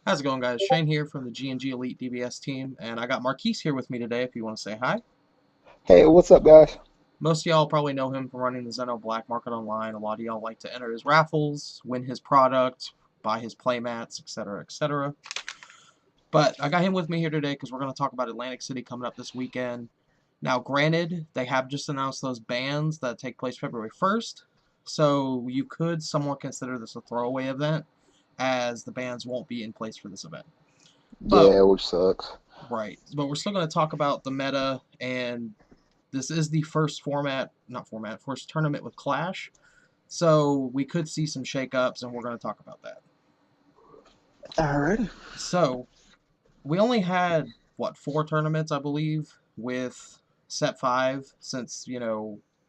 How's it going, guys? Shane here from the GnG Elite DBS team, and I got Marquis here with me today if you want to say hi. Hey, what's up, guys? Most of y'all probably know him from running the Zeno Black Market Online. A lot of y'all like to enter his raffles, win his product, buy his playmats, etc., etc. But I got him with me here today because we're going to talk about Atlantic City coming up this weekend. Now, granted, they have just announced those bans that take place February 1st, so you could somewhat consider this a throwaway event, as the bans won't be in place for this event. But Yeah, which sucks. right, but we're still going to talk about the meta, and this is the first first tournament with Clash, so we could see some shakeups, and we're going to talk about that. Alrighty. So, we only had, what, 4 tournaments, I believe, with Set 5, since,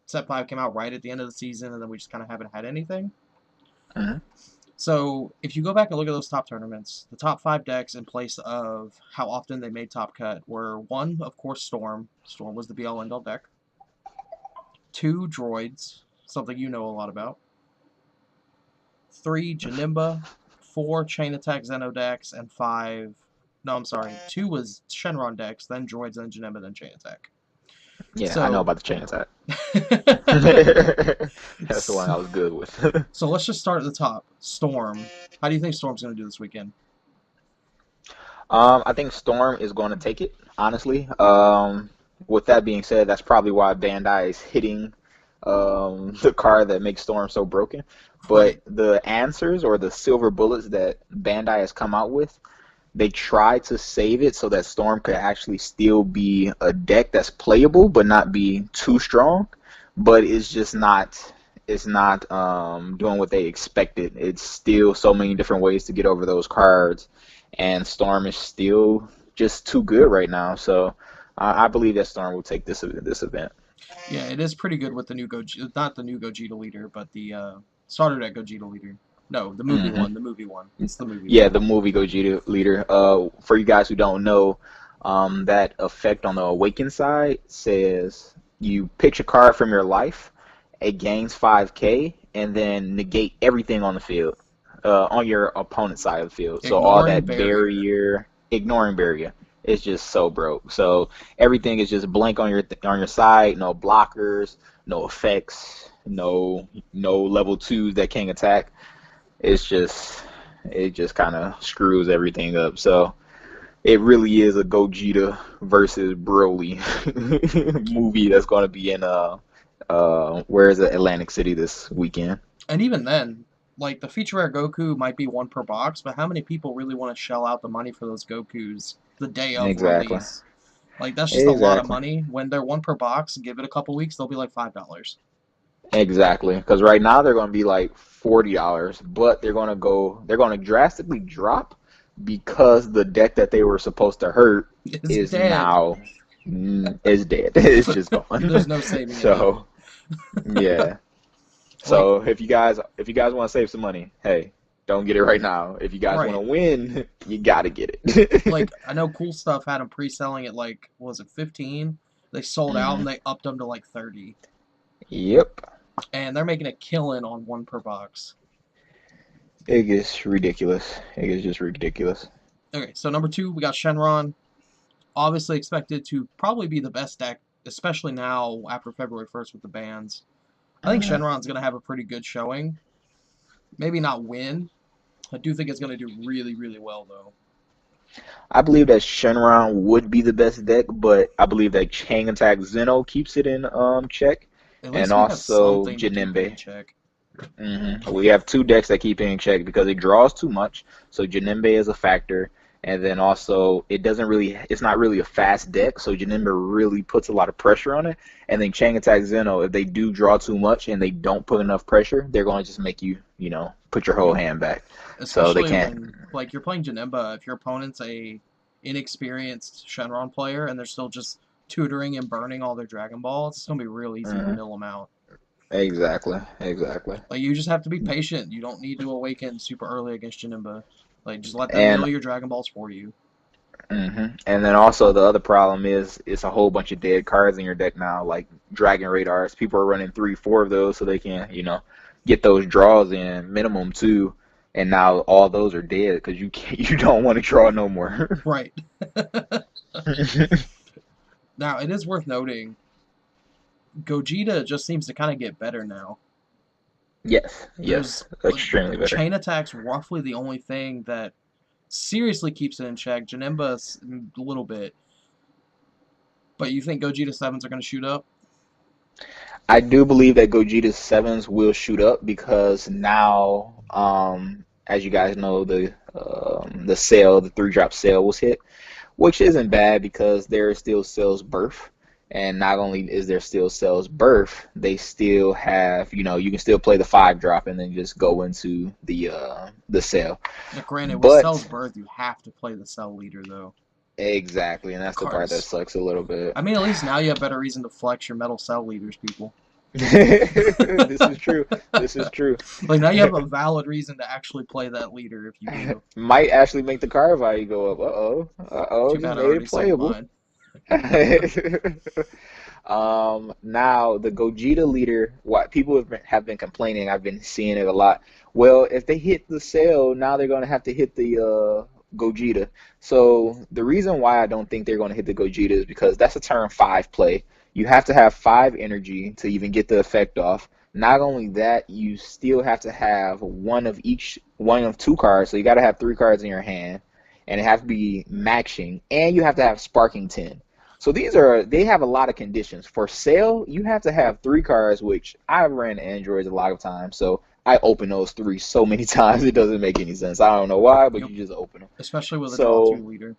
Set 5 came out right at the end of the season, and then we just kind of haven't had anything. Mhm. So, if you go back and look at those top tournaments, the top 5 decks in place of how often they made top cut were 1, of course, Storm. Storm was the be-all end-all deck. 2, Droids, something you know a lot about. 3, Janemba. 4, Chain Attack Xeno decks. And 5... No, I'm sorry. 2 was Shenron decks, then Droids, then Janemba, then Chain Attack. Yeah, I know So... about the chain attack. That's the one I was good with. So let's just start at the top. Storm. How do you think Storm's going to do this weekend? I think Storm is going to take it, honestly. With that being said, that's probably why Bandai is hitting the card that makes Storm so broken. Right. But the answers or the silver bullets that Bandai has come out with, they try to save it so that Storm could actually still be a deck that's playable but not be too strong. But it's just not doing what they expected. It's still so many different ways to get over those cards, and Storm is still just too good right now. So I believe that Storm will take this event. Yeah, it is pretty good with the new Gogeta, not the new Gogeta leader, but the starter deck Gogeta leader. No, the movie hmm one, the movie one. It's the movie Yeah, one. the movie Gogeta leader. For you guys who don't know, that effect on the Awaken side says you pick a card from your life, it gains 5k, and then negate everything on the field, on your opponent's side of the field. So all Ignoring that barrier. barrier, ignoring barrier, is just so broke. So everything is just blank on your side. No blockers, no effects, no level twos that can attack. It's just it just kind of screws everything up. So it really is a Gogeta versus Broly movie that's going to be in where is it, Atlantic City this weekend. And even then, like the feature rare Goku might be 1 per box, but how many people really want to shell out the money for those Gokus the day of Exactly. release? Like that's just a lot of Exactly. money. When they're 1 per box, give it a couple weeks, they'll be like $5. Exactly. Because right now they're going to be like $40, but they're going to drastically drop because the deck that they were supposed to hurt It's is dead. now is dead. It's just There's gone. no saving it now. So yeah. Like, So if you guys want to save some money, hey, don't get it right now. If you guys want right. to win, you got to get it. Like I know Cool Stuff had them pre-selling at like, what was it, 15? They sold out and hmm they upped them to like 30. Yep. And they're making a killing on 1 per box. It gets ridiculous. It gets just ridiculous. Okay, so number 2, we got Shenron. Obviously expected to probably be the best deck, especially now after February 1st with the bans. I think Mhm. Shenron's going to have a pretty good showing. Maybe not win. I do think it's going to do really, really well, though. I believe that Shenron would be the best deck, but I believe that Chain Attack Zeno keeps it in check, At and least we have also something to keep it in Janembe. check. We have two decks that keep it in check because it draws too much. So Janembe is a factor, and then also it's not really a fast deck. So Janembe really puts a lot of pressure on it. And then Chain Attack Zeno, if they do draw too much and they don't put enough pressure, they're going to just make you, put your whole Yep. hand back. So they Especially can't. when, like, you're playing Janemba, if your opponent's a inexperienced Shenron player and they're still just tutoring and burning all their Dragon Balls, it's going to be real easy to hmm mill them out. Exactly. Exactly. Like, you just have to be patient. You don't need to awaken super early against Janemba. Like, just let them And mill your Dragon Balls for you. and then also the other problem is it's a whole bunch of dead cards in your deck now, like Dragon Radars. People are running 3, 4 of those so they can, get those draws in minimum too. and now all those are dead because you don't want to draw no more. Right. Now, it is worth noting, Gogeta just seems to kind of get better now. Yes, There's yes, extremely better. chain attack's roughly the only thing that seriously keeps it in check. Janemba's a little bit. But you think Gogeta 7s are going to shoot up? I do believe that Gogeta sevens will shoot up because now, as you guys know, the sale, the 3-drop sale was hit, which isn't bad because there is still Cell's birth. And not only is there still Cell's birth, they still have, you can still play the 5-drop and then just go into the sale. Now, granted, with Cell's But birth, you have to play the Cell leader, though. exactly, and that's the part that sucks a little bit. I mean, at least now you have better reason to flex your metal Cell leaders, people. This is true. This is true. Like, now you have a valid reason to actually play that leader if you do. Might actually make the card value go up. Uh-oh. Uh-oh. Too bad I Just made already it sold playable. mine. Now the Gogeta leader, what people have been complaining, I've been seeing it a lot. Well, if they hit the sale, now they're going to have to hit the Gogeta. So the reason why I don't think they're going to hit the Gogeta is because that's a turn 5 play. You have to have 5 energy to even get the effect off. Not only that, you still have to have one of 2 cards. So you got to have 3 cards in your hand, and it has to be matching, and you have to have sparking 10. So they have a lot of conditions. For sale, you have to have 3 cards, which I've ran Androids a lot of times. So I open those 3 so many times it doesn't make any sense. I don't know why, but you just open them. Especially with a draw 2 leader.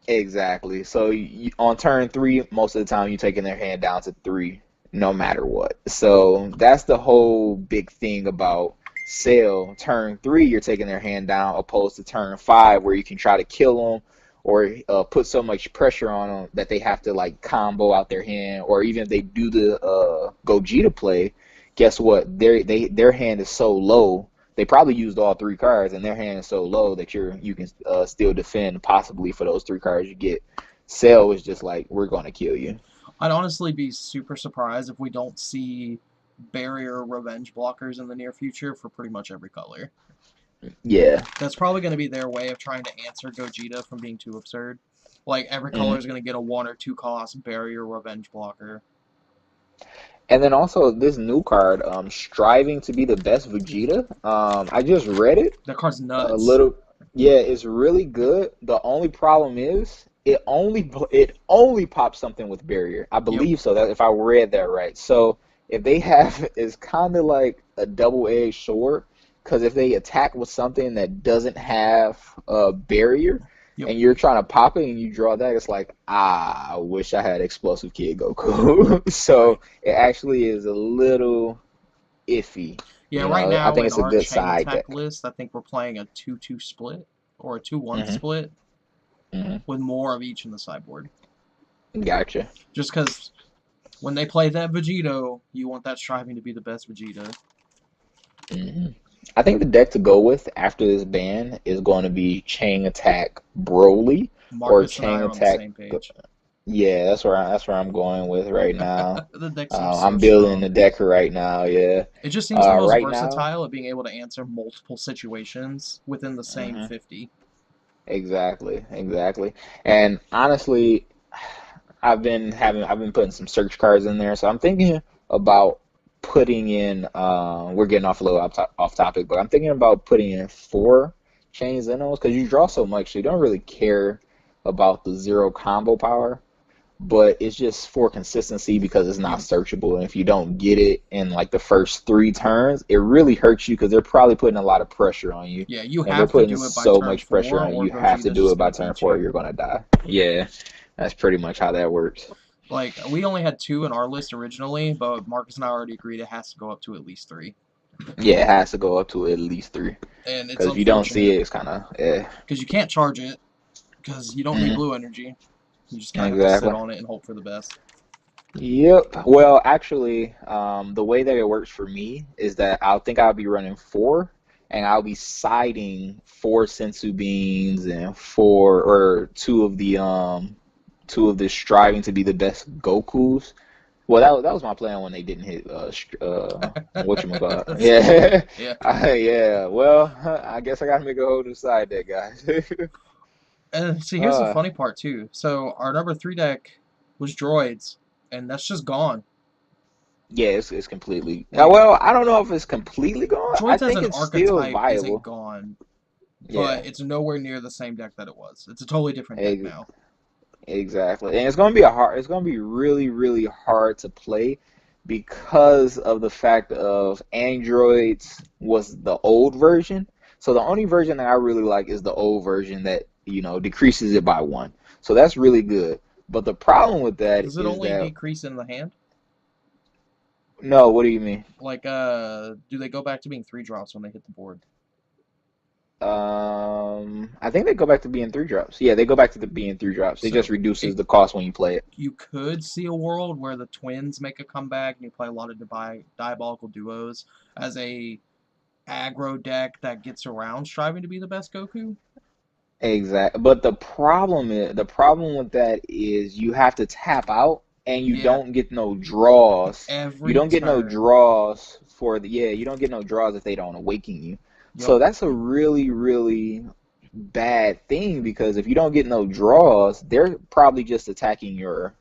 Exactly. So on turn 3, most of the time you're taking their hand down to 3, no matter what. So that's the whole big thing about sale. Turn 3, you're taking their hand down, opposed to turn 5, where you can try to kill them or put so much pressure on them that they have to like combo out their hand. Or even if they do the Gogeta play, guess what? Their hand is so low. They probably used all 3 cards, and their hand is so low that you can still defend possibly for those 3 cards you get. Cell is just like, we're going to kill you. I'd honestly be super surprised if we don't see barrier revenge blockers in the near future for pretty much every color. Yeah. That's probably going to be their way of trying to answer Gogeta from being too absurd. Like, every color is going to get a 1 or 2 cost barrier revenge blocker. And then also this new card, striving to be the best Vegeta. I just read it. That card's nuts. Yeah, it's really good. The only problem is it only pops something with barrier. I believe so. That if I read that right. So if they have, it's kind of like a double-edged sword, because if they attack with something that doesn't have a barrier, and you're trying to pop it and you draw that, it's like, I wish I had Explosive Kid Goku. So it actually is a little iffy. Yeah, right now I think it's a good side deck list. I think we're playing a 2-2 split or a 2-1 split with more of each in the sideboard. Gotcha. Just because when they play that Vegito, you want that striving to be the best Vegeta. I think the deck to go with after this ban is going to be Chain Attack Broly or Chain Attack. Yeah, that's where I'm going with right now. The deck I'm building the deck right now. Yeah, it just seems the most versatile at being able to answer multiple situations within the same 50. Exactly. And honestly, I've been putting some search cards in there, so I'm thinking about putting in, we're getting off a little off topic, but I'm thinking about putting in 4 Chain Zenos, because you draw so much, so you don't really care about the 0 combo power, but it's just for consistency because it's not searchable, and if you don't get it in like the first 3 turns, it really hurts you because they're probably putting a lot of pressure on you. Yeah, you have to do it by so turn much 4, pressure on you. You have to do it by turn 4 or you're going to die. Yeah, that's pretty much how that works. Like, we only had 2 in our list originally, but Marcus and I already agreed it has to go up to at least 3. Yeah, it has to go up to at least 3. And it's because if you don't see it, it's kind of because you can't charge it because you don't need blue energy. You just kind of have to sit on it and hope for the best. Yep. Well, actually, the way that it works for me is that I'll be running 4, and I'll be siding 4 Sensu Beans and 2 of the striving to be the best Gokus. Well, that was my plan when they didn't hit whatchamacallit. Yeah. Yeah. Yeah. Well, I guess I gotta make a whole new side deck, guys. And see, here's the uh funny part too. So our number 3 deck was droids, and that's just gone. yeah, it's completely. Like Well, I don't know if it's completely gone. I droids as think an it's still archetype isn't viable. gone, Yeah. but it's nowhere near the same deck that it was. It's a totally different deck Ex- now. Exactly. And it's gonna be a hard. It's gonna be really, really hard to play because of the fact of Androids was the old version. So the only version that I really like is the old version that, decreases it by one. So that's really good. But the problem with that Does it is only that decrease in the hand? no, what do you mean? Like, do they go back to being 3 drops when they hit the board? I think they go back to being 3 drops. Yeah, they go back to being 3 drops. It just So reduces it the cost when you play it. you could see a world where the twins make a comeback and you play a lot of diabolical duos as a aggro deck that gets around striving to be the best Goku. Exactly. But the problem with that is you have to tap out and you Yeah, don't get no draws. You every don't get no turn. draws you don't get no draws if they don't awaken you. Yup. So that's a really, really bad thing because if you don't get no draws, they're probably just attacking your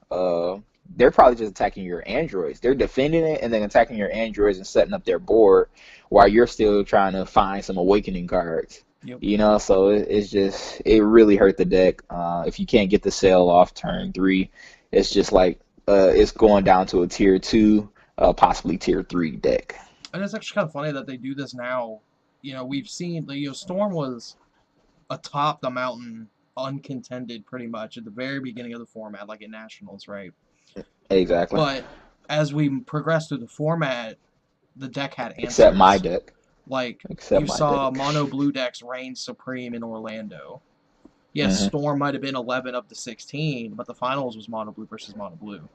androids. They're defending it and then attacking your androids and setting up their board while you're still trying to find some awakening cards. Yep. So it really hurt the deck. If you can't get the sale off turn 3, it's just like it's going down to a tier 2, possibly tier 3 deck. And it's actually kind of funny that they do this now. We've seen Storm was atop the mountain, uncontended pretty much at the very beginning of the format, like at Nationals, right? Exactly. But as we progressed through the format, the deck had Except my answers. deck. Like Except you my saw deck. mono blue decks reign supreme in Orlando. Yes, hmm Storm might have been 11 up to 16, but the finals was mono blue versus mono blue.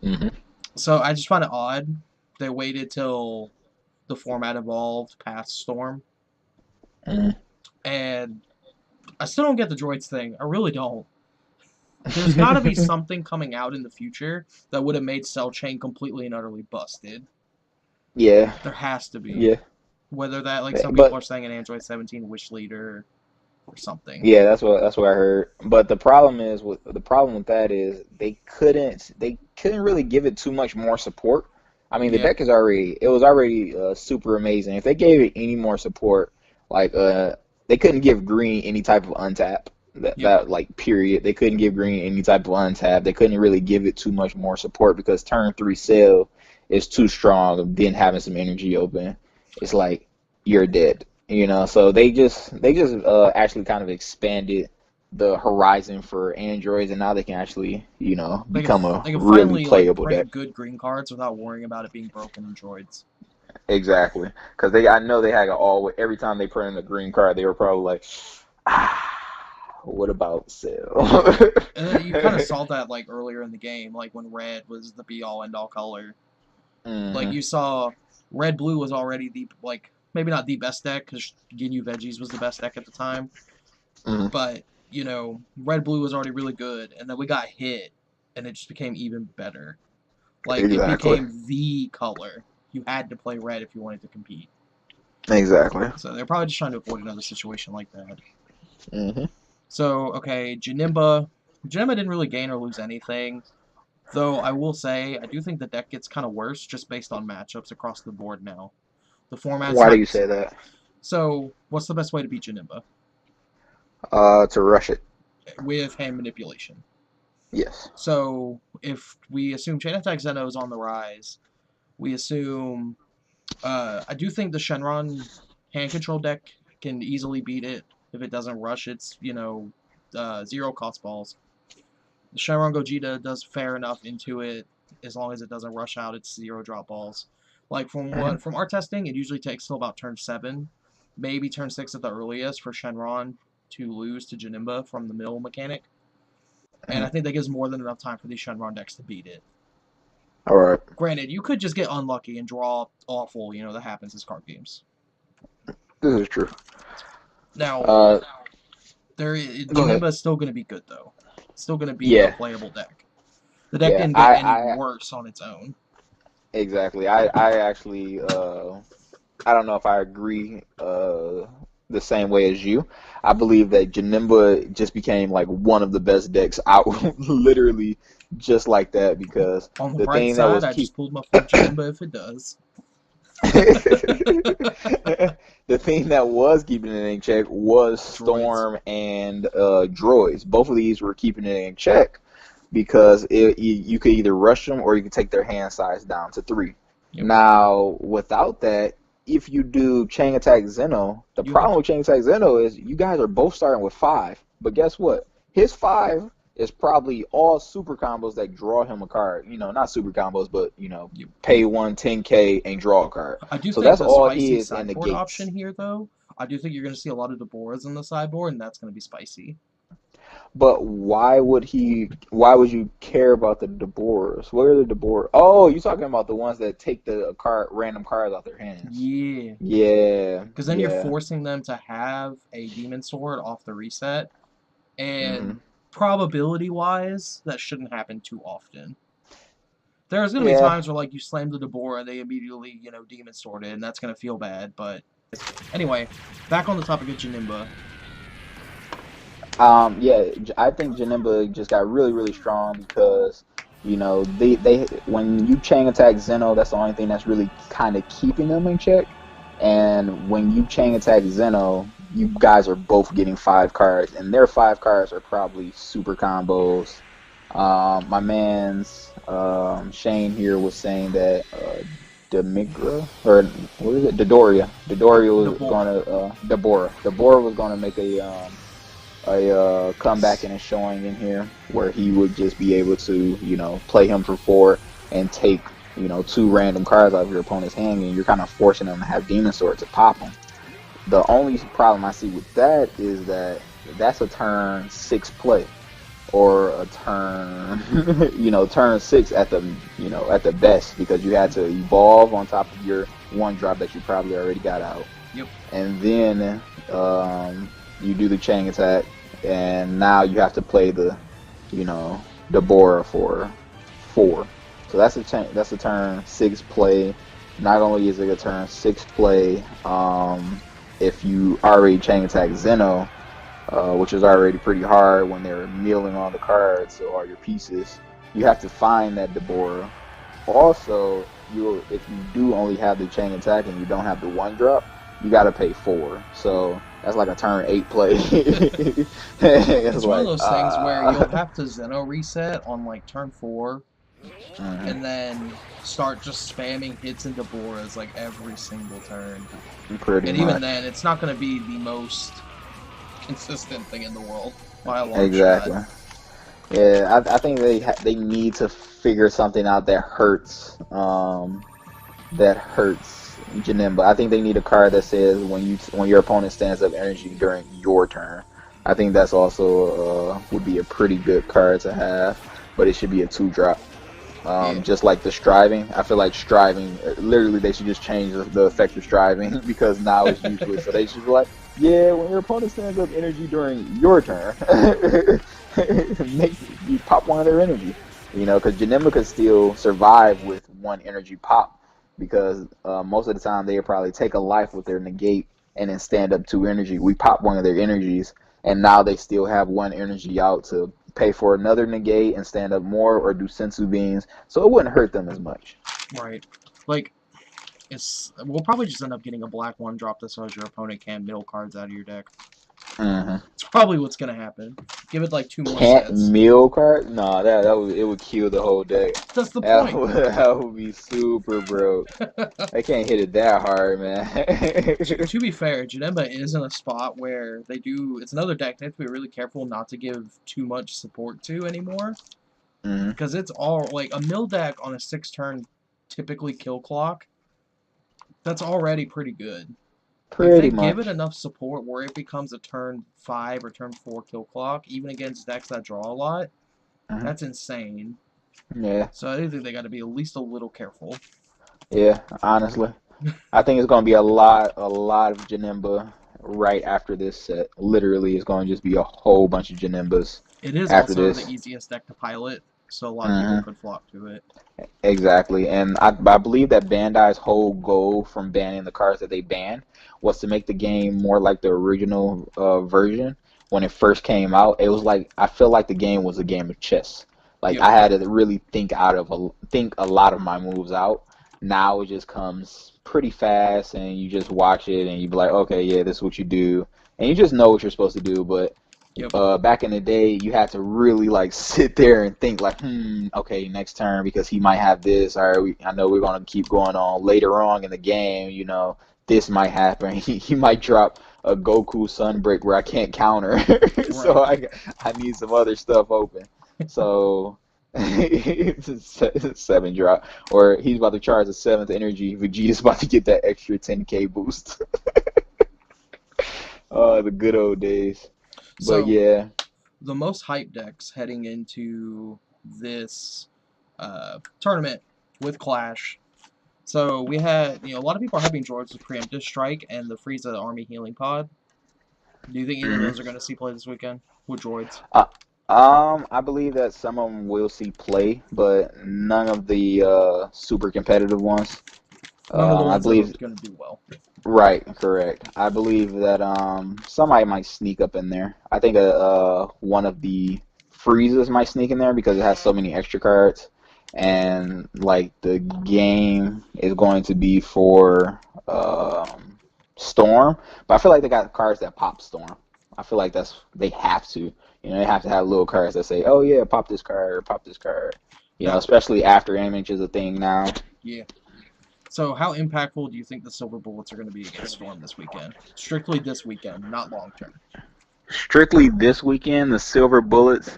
hmm So I just find it odd they waited till the format evolved past Storm, hmm and I still don't get the droids thing. I really don't. There's got to be something coming out in the future that would have made Cell Chain completely and utterly busted. Yeah. There has to be. Yeah. Whether that, like some people But are saying, an Android 17 wish leader or something. yeah, that's what I heard. But the problem with that is they couldn't really give it too much more support. I mean, the Yeah. deck was already super amazing. If they gave it any more support, like they couldn't give green any type of untap. Yep. That like period. They couldn't give green any type of untap. They couldn't really give it too much more support because turn 3 sale is too strong. Then having some energy open, it's like you're dead. So they just actually kind of expanded the horizon for androids, and now they can actually become a They can really finally like playable deck. print good green cards without worrying about it being broken in droids. Exactly, because I know they had all every time they printed a green card, they were probably like, what about sale? And then you kind of saw that like earlier in the game, like when red was the be all end all color. Like hmm you saw, red blue was already the maybe not the best deck because GnG Veggies was the best deck at the time, hmm but red blue was already really good, and then we got hit, and it just became even better. Like it Exactly. became the color. You had to play red if you wanted to compete. Exactly. So they're probably just trying to avoid another situation like that. hmm So okay, Janemba. Janemba didn't really gain or lose anything. Though I will say, I do think the deck gets kind of worse just based on matchups across the board now. The format's Why do not. you say that? So, what's the best way to beat Janemba? To rush it. With hand manipulation. Yes. So, if we assume Chain Attack Zeno is on the rise, we assume. I do think the Shenron hand control deck can easily beat it if it doesn't rush its, 0 cost balls. The Shenron Gogeta does fair enough into it as long as it doesn't rush out its 0 drop balls. Like hmm from our testing, it usually takes till about turn 7, maybe turn 6 at the earliest for Shenron to lose to Janemba from the mill mechanic. And hmm I think that gives more than enough time for these Shenron decks to beat it. All right. Granted, you could just get unlucky and draw awful, that happens as card games. This is true. Now, Uh, Go ahead. Janemba is still going to be good, though. It's still going to be a Yeah. playable deck. The deck Yeah, didn't get any worse on its own. exactly. I actually I don't know if I agree the same way as you. I believe that Janemba just became like one of the best decks out, literally just like that, because On the the bright thing that side, was I keep just pulled my full Janemba if it does. the thing that was keeping it in check was Droids. Storm and Droids. Both of these were keeping it in check because you could either rush them or you could take their hand size down to 3. Yep. Now, without that, if you do Chain Attack Zeno, the problem with Chain Attack Zeno is you guys are both starting with 5. But guess what? His 5 is probably all super combos that draw him a card. You know, not super combos, but, you know, pay 10K and draw a card. I do So think that's the all spicy his and the sideboard gates. option here, though, I do think you're going to see a lot of Deborahs in the sideboard, and that's going to be spicy. But why would you care about the Deborahs? What are the Deborahs? Oh, you're talking about the ones that take the random cards out their hands. Yeah. Yeah. Because then you're forcing them to have a Demon Sword off the reset. And probability-wise, that shouldn't happen too often. There's going to be times where, like, you slam the Deborah and they immediately, you know, Demon Sword it, and that's going to feel bad. But anyway, back on the topic of Janemba. Yeah, I think Janemba just got really, really strong because, you know, they when you chain attack Zeno, that's the only thing that's really kind of keeping them in check. And when you chain attack Zeno, you guys are both getting 5 cards, and their 5 cards are probably super combos. My man's Shane here was saying that Demigra, or what is it? Dodoria was going to Deborah was going to make a comeback and a showing in here where he would just be able to, you know, play him for 4 and take, you know, 2 random cards out of your opponent's hand, and you're kind of forcing them to have Demon Sword to pop them. The only problem I see with that is that that's a turn 6 play, or a turn, you know, turn 6 at the, you know, at the best, because you had to evolve on top of your 1-drop that you probably already got out. Yep. And then you do the chain attack, and now you have to play the, you know, Deborah for 4. So that's a turn 6 play. Not only is it a turn 6 play, if you already chain attack Zeno, which is already pretty hard when they're milling all the cards, so all your pieces, you have to find that Deborah. Also, if you do only have the chain attack and you don't have the 1-drop, you got to pay 4. So that's like a turn 8 play. It's one of those things where you'll have to Zeno reset on like turn 4, and then start just spamming hits and Deborahs like every single turn. Even then, it's not going to be the most consistent thing in the world by a long shot. Yeah, I think they need to figure something out that hurts Janemba. I think they need a card that says when your opponent stands up energy during your turn. I think that's also would be a pretty good card to have, but it should be a 2-drop. Just like the striving. I feel like striving, literally they should just change the effect of striving because now it's useless. So they should be like, yeah, when your opponent stands up energy during your turn, you pop one of their energy. You know, because Janemba could still survive with 1 energy pop, because most of the time they probably take a life with their negate and then stand up 2 energy. We pop one of their energies, and now they still have 1 energy out to pay for another negate and stand up more, or do sensu beans, so it wouldn't hurt them as much. Right. Like, we'll probably just end up getting a black 1-drop that says your opponent can't mill cards out of your deck. It's probably what's gonna happen. Give it like 2 more sets. Can't mill card? Nah, it would kill the whole deck. That's the point. That would be super broke. They can't hit it that hard, man. To be fair, Janemba is in a spot where it's another deck they have to be really careful not to give too much support to anymore. Because it's all, like, a mill deck on a 6-turn typically kill clock, that's already pretty good. If they give it enough support where it becomes a turn 5 or turn 4 kill clock, even against decks that draw a lot, that's insane. Yeah. So I think they got to be at least a little careful. Yeah, honestly. I think it's going to be a lot of Janemba right after this set. Literally, it's going to just be a whole bunch of Janembas. It is also the easiest deck to pilot. so a lot of people Hmm. could flock to it. Exactly, and I believe that Bandai's whole goal from banning the cards that they banned was to make the game more like the original version when it first came out. It was like I feel like the game was a game of chess. Like Yep, I had to really think a lot of my moves out. Now it just comes pretty fast, and you just watch it, and you be like, okay, yeah, this is what you do, and you just know what you're supposed to do. But yep, back in the day, you had to really like sit there and think like, okay, next turn because he might have this. All right, I know we're gonna keep going on later on in the game. This might happen. He might drop a Goku Sunbreak where I can't counter, right. so I need some other stuff open. So it's a 7 drop, or he's about to charge a 7th energy. Vegeta's about to get that extra 10k boost. Oh, the good old days. But So yeah. the most hype decks heading into this tournament with Clash. So we had, a lot of people are hyping George's Preemptive Strike and the Frieza Army Healing Pod. Do you think either of Hmm. those are going to see play this weekend with droids? Uh, I believe that some of them will see play, but none of the super competitive ones. None of the I ones that are believe, going to do well. right, correct. I believe that somebody might sneak up in there. I think one of the freezes might sneak in there because it has so many extra cards, and like the game is going to be for Storm, but I feel like they got cards that pop Storm. I feel like they have to. They have to have little cards that say, "Oh yeah, pop this card or pop this card." Now, Especially after image is a thing now. yeah. So how impactful do you think the Silver Bullets are going to be against Storm this weekend? Strictly this weekend, not long term. Strictly this weekend, the Silver Bullets,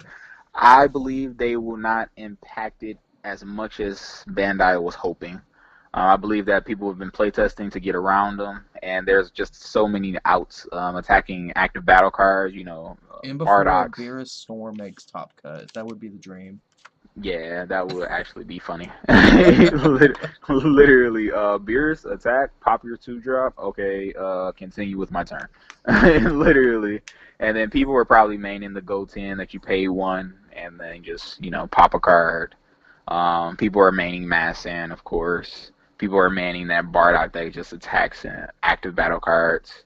I believe they will not impact it as much as Bandai was hoping. I believe that people have been playtesting to get around them, and there's just so many outs attacking active battle cards. And before Bardox. Beerus Storm makes top cut, that would be the dream. Yeah, that would actually be funny. Literally, Beerus attack, pop your 2-drop. Okay, continue with my turn. Literally, and then people were probably maining the Go 10 that you pay 1 and then just pop a card. People are maining Massan, of course. People are manning that Bardock that just attacks and active battle cards.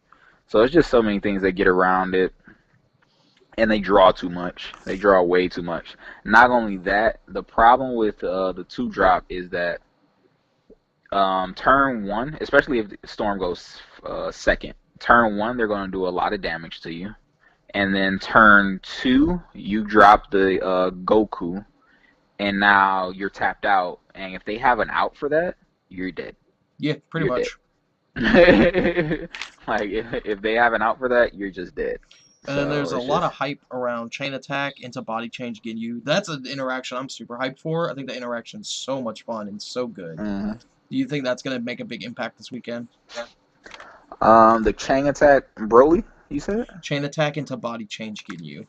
So it's just so many things that get around it, and they draw too much. They draw way too much. Not only that, the problem with the 2-drop is that turn 1, especially if Storm goes second, turn 1 they're going to do a lot of damage to you, and then turn 2 you drop the Goku, and now you're tapped out. And if they have an out for that, you're dead. Yeah, pretty You're dead. much. Like if they have an out for that, you're just dead. And then So there's a it's lot just of hype around Chain Attack into Body Change Ginyu. That's an interaction I'm super hyped for. I think the interaction's so much fun and so good. mhm. Do you think that's going to make a big impact this weekend? The chain attack Broly, you said? Chain Attack into Body Change Ginyu.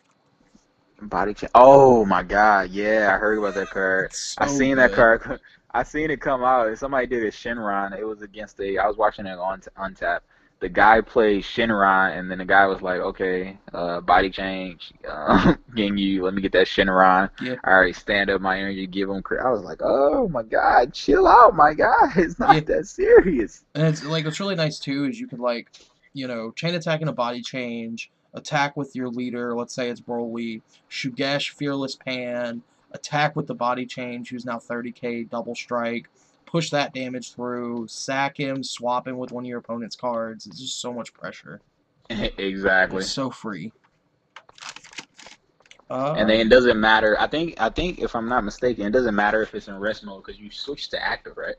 Body chain. Oh my god, yeah, I heard about that card. It's I so seen that good. card. I seen it come out. Somebody did a Shinron. It was against I was watching it on Untap. The guy played Shinron, and then the guy was like, "Okay, body change, getting you. Let me get that Shinron. Yeah. All right, stand up, my energy, give him." I was like, "Oh my god, chill out, my guy. It's Yeah. not that serious." And it's like what's really nice too is you could chain attack and a body change, attack with your leader, let's say it's Broly, Shugesh Fearless Pan, attack with the body change who's now 30k double strike, push that damage through, sack him, swap him with one of your opponent's cards. It's just so much pressure. Exactly. It's so free. And then it doesn't matter. I think if I'm not mistaken, it doesn't matter if it's in rest mode because you switch to active, right?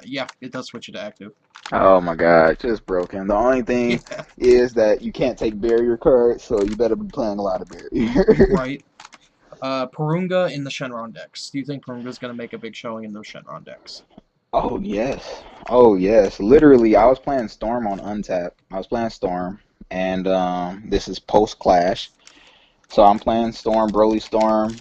Yeah, it does switch it to active. Oh my god, just broken. The only thing Yeah, is that you can't take barrier cards, so you better be playing a lot of barrier. right. Purunga in the Shenron decks. Do you think Purunga's going to make a big showing in those Shenron decks? Oh yes. Oh yes. Literally, I was playing Storm on Untap. I was playing Storm, and this is post Clash. So I'm playing Storm, Broly Storm,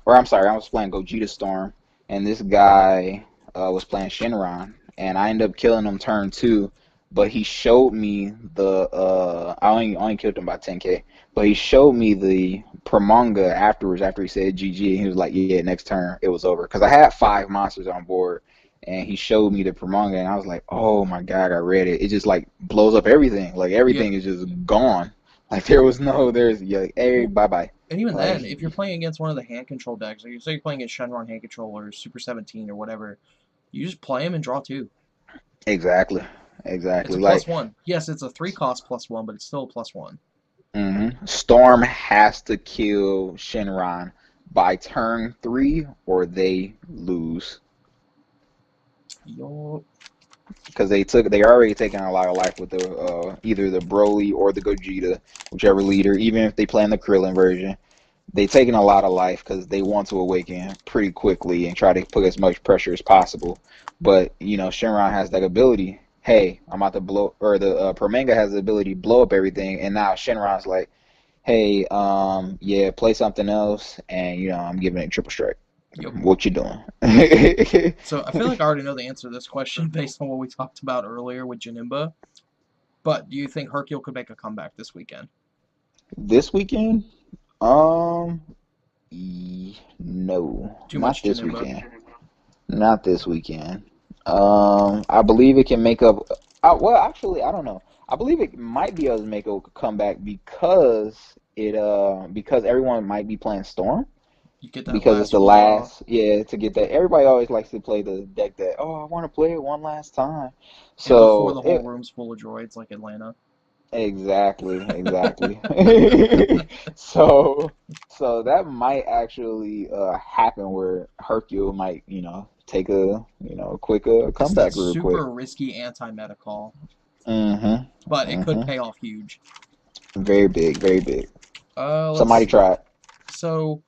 or I'm sorry, I was playing Gogeta Storm, and this guy was playing Shinron, and I ended up killing him turn 2, but he showed me I only killed him by 10k, but he showed me the Promanga afterwards, after he said GG, he was like, yeah, next turn it was over. Because I had 5 monsters on board, and he showed me the Promanga, and I was like, oh my god, I read it. It just like blows up everything. Like everything is just gone. Like there's like, hey, bye bye. And even Like, then, if you're playing against one of the hand control decks, like you say you're playing against Shenron hand control or Super 17 or whatever, you just play him and draw 2. exactly, It's a Like, +1. Yes, it's a 3 cost +1, but it's still a +1. Storm has to kill Shenron by turn 3, or they lose. Yup. Because they already taken a lot of life with the either the Broly or the Gogeta, whichever leader. Even if they play in the Krillin version, they taken a lot of life because they want to awaken pretty quickly and try to put as much pressure as possible. But Shenron has that ability. Hey, I'm about to blow, or the Promanga has the ability to blow up everything, and now Shenron's like, hey, yeah, play something else, and I'm giving it triple strike. Yep. What you doing? So I feel like I already know the answer to this question based on what we talked about earlier with Janemba. But do you think Hercule could make a comeback this weekend? This weekend? No, Too not much this Janemba. weekend. Not this weekend. I believe it can make up. Well, actually, I don't know. I believe it might be able to make a comeback because everyone might be playing Storm. You get that Because it's last the redraw. last, yeah, to get that. Everybody always likes to play the deck that, I want to play it one last time. And before So the whole room's full of droids like Atlanta. exactly. So that might actually happen where Hercule might, take a quick It's that comeback real quick. super risky anti-meta call. Mm-hmm. But it could Mm-hmm. pay off huge. Very big, very big. Let's Somebody see. try it. So,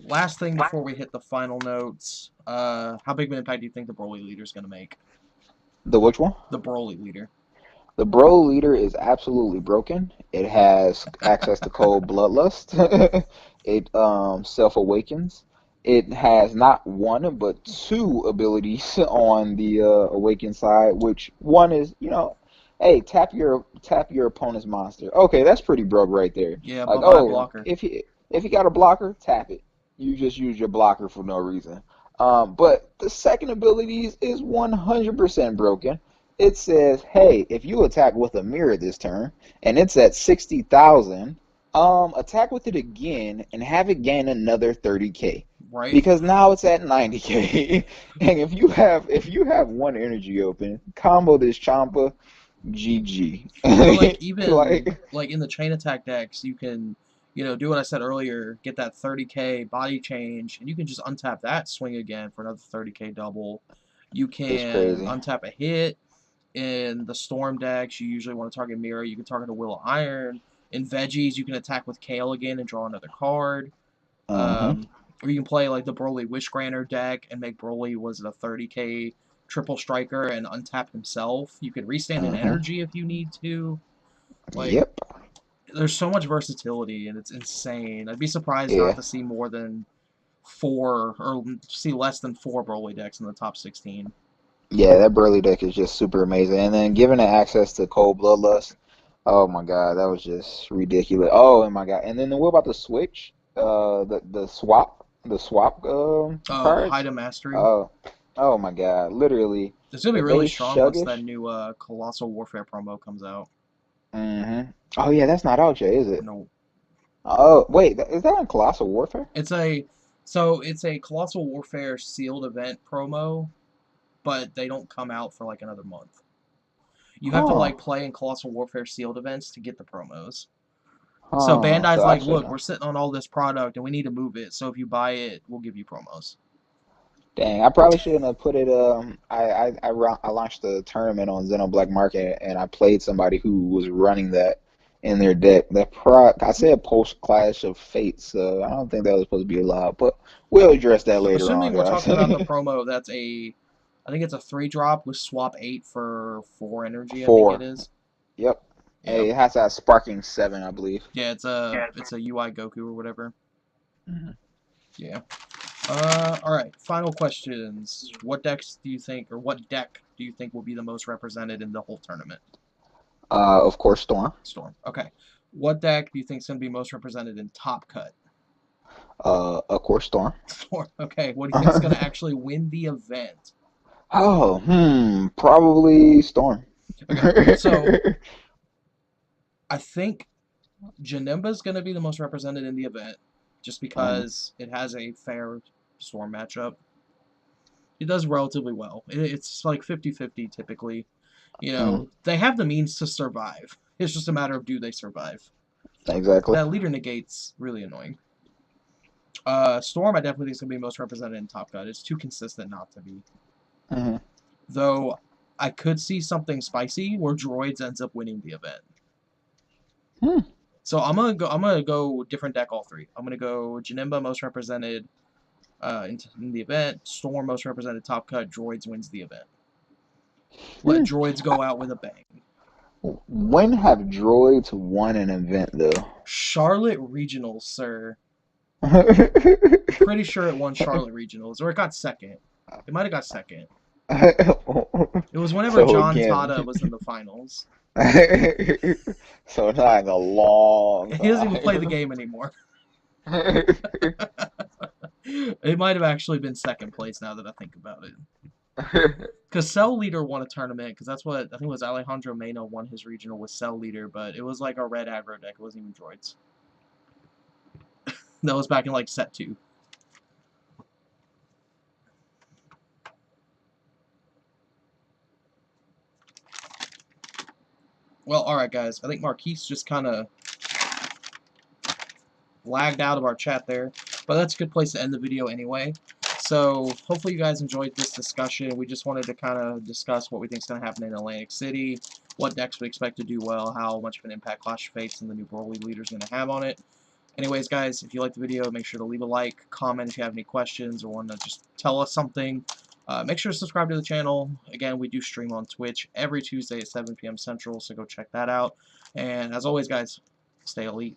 last thing before we hit the final notes. How big of an impact do you think the Broly leader is going to make? The which one? The Broly leader. The Bro leader is absolutely broken. It has access to cold bloodlust. It self awakens. It has not one but 2 abilities on the awaken side, which one is, hey, tap your opponent's monster. Okay, that's pretty broke right there. Yeah, Like, bye-bye blocker. if you got a blocker, tap it. You just use your blocker for no reason. But the second ability is 100% broken. It says, hey, if you attack with a mirror this turn, and it's at 60,000, attack with it again and have it gain another 30k. Right? Because now it's at 90k. And if you have 1 energy open, combo this Champa, GG. Or like even Like, in the chain attack decks, you can, do what I said earlier, get that 30k body change, and you can just untap that, swing again for another 30k double. You it's can crazy. untap a hit. In the Storm decks, you usually want to target Mirror. You can target a Will of Iron. In Veggies, you can attack with Kale again and draw another card. Mm-hmm. Or you can play like the Broly Wish Granter deck and make Broly, was it a 30k triple striker and untap himself. You can restand an Mm-hmm. energy if you need to. Like, Yep. there's so much versatility and it's insane. I'd be surprised not Yeah. to see more than 4 or see less than 4 Broly decks in the top 16. Yeah, that Burley deck is just super amazing. And then giving it access to cold bloodlust, oh my god, that was just ridiculous. Oh my god. And then what about the switch? The swap Oh, cards? Haida Mastery. Oh oh my god. Literally, It's gonna be if really they strong once that shuggish. new Colossal Warfare promo comes out. Oh yeah, that's not out yet, is it? No, Oh wait, is that on Colossal Warfare? it's a Colossal Warfare sealed event promo, but they don't come out for like another month. You have to Huh. like play in Colossal Warfare sealed events to get the promos. So Huh. Bandai's So I like, should look, know. we're sitting on all this product and we need to move it. So if you buy it, we'll give you promos. Dang, I probably shouldn't have put it. I launched a tournament on Zeno Black Market, and I played somebody who was running that in their deck. I said post Clash of Fate, so I don't think that was supposed to be allowed. But we'll address that later on, Assuming we're guys. talking about the promo, I think it's a 3-drop with swap 8 for 4 energy. I think it 4. is. Yep. Yeah. Hey, it has to have Sparking 7, I believe. Yeah, it's a UI Goku or whatever. Mhm. Yeah. All right. Final questions. What decks do you think, or what deck do you think will be the most represented in the whole tournament? Of course, Storm. Storm. Okay. What deck do you think is going to be most represented in Top Cut? Of course, Storm. Storm. Okay, what do you think is going to actually win the event? Probably Storm. Okay, so I think Janemba is going to be the most represented in the event, just because it has a fair Storm matchup. It does relatively well. It's like 50-50 typically. You know, they have the means to survive. It's just a matter of do they survive. Exactly. That leader negate's really annoying. Storm, I definitely think is going to be most represented in Top Cut. It's too consistent not to be. Though, I could see something spicy where Droids ends up winning the event. So I'm gonna go different deck all three. I'm gonna go Janemba most represented in the event, Storm most represented Top Cut, Droids wins the event. Let Droids go out with a bang. When have Droids won an event though? Charlotte Regionals, sir. Pretty sure it won Charlotte Regionals, or it got second. It might have got second. It was whenever John Tada was in the finals. So it's like a long time. He doesn't even play the game anymore. It might have actually been second place now that I think about it. Because Cell Leader won a tournament, because that's what, I think it was Alejandro Mena won his regional with Cell Leader, but it was like a red aggro deck, it wasn't even Droids. That was back in like set 2. Well, alright guys, I think Marquis just kind of lagged out of our chat there, but that's a good place to end the video anyway. So, hopefully you guys enjoyed this discussion. We just wanted to kind of discuss what we think is going to happen in Atlantic City, what decks we expect to do well, how much of an impact Clash of Fates and the new Broly leader is going to have on it. Anyways, guys, if you liked the video, make sure to leave a like, comment if you have any questions, or want to just tell us something. Make sure to subscribe to the channel. Again, we do stream on Twitch every Tuesday at 7 p.m. Central, so go check that out. And as always, guys, stay elite.